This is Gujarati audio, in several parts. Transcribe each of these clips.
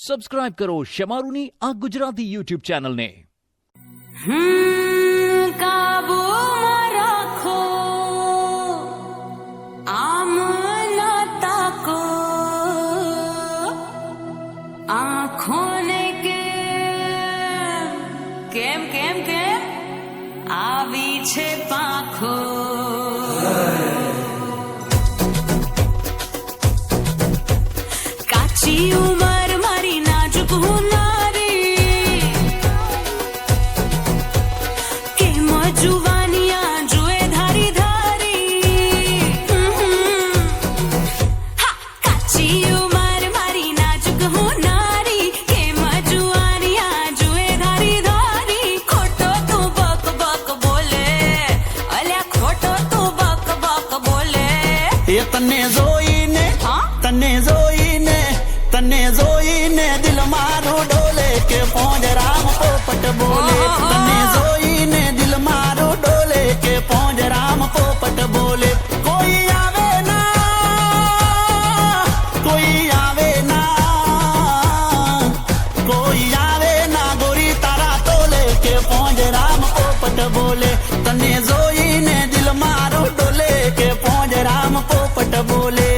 સબસ્ક્રાઇબ કરો શમારુની આ ગુજરાતી યુટ્યુબ ચેનલને। કાબૂમાં રાખો, આમ ન તાકો, આંખોને કેમ કેમ કેમ આવી છે પાંખો। કાચી ઉંમર મારી નાજુક હુનારી, કેમ જુવાનિયા જુએ ધારી ધારી। કાચી ઉંમર મારી નાજુક હુનારી, કેમ જુવાનિયા જુએ ધારી ધારી। ખોટો તું બક બક બોલે, અલ્યા ખોટો તું બક બક બોલે। એ તને જોઈને તને જોઈને દિલ મારું ડોલે કે પોંજરામ પોપટ બોલે। તને જોઈને દિલ મારું ડોલે કે પોંજરામ પોપટ બોલે। કોઈ આવે ના, કોઈ આવે ના, કોઈ આવે ના ગોરી તારા તોલે કે પોંજરામ પોપટ બોલે। તને જોઈને દિલ મારું ડોલે કે પોંજરામ પોપટ બોલે।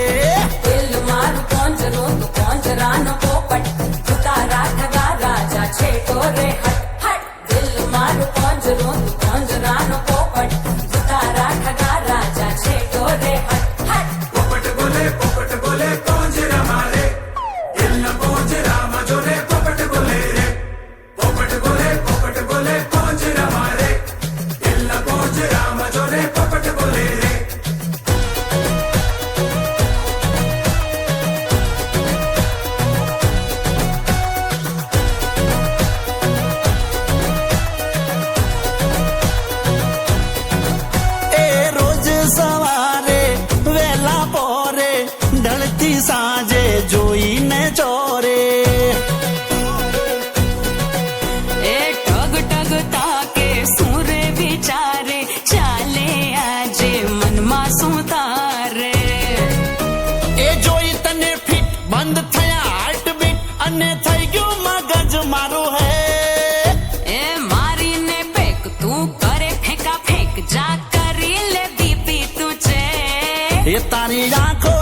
દિલ મારું પોંજરો તું પોંજરાનો પોપટ, તું તારા ઠગા રાજા છે તો રે હટ હટ। દિલ મારું પોંજરો તું પોંજરાનો પોપટ, તું તારા ઠગા રાજા છે તો રે હટ હટ। પોપટ બોલે પોંજરા મારે, દિલના પોંજરામાં જોને પોપટ બોલે રે। પોપટ બોલે પોંજરા મારે, દિલના પોંજરામાં જોને પોપટ બોલે રે। એ રોજ સવારે વેલા પોરે, ઢળતી સાંજે જોઈને ચોરે। એ ટગ ટગ તાકે શું રે વિચારે, ચાલે આજે મનમાં શું તારે। એ જોઈ તને ફિટ બંધ થયા હાર્ટબીટ, અને થઈ ગયું મગજ મારું હે। એ મારીને પેક તું કરે ફેંકા ફેંક, જા કરી લે બીપી તું છે। એ તારી આંખો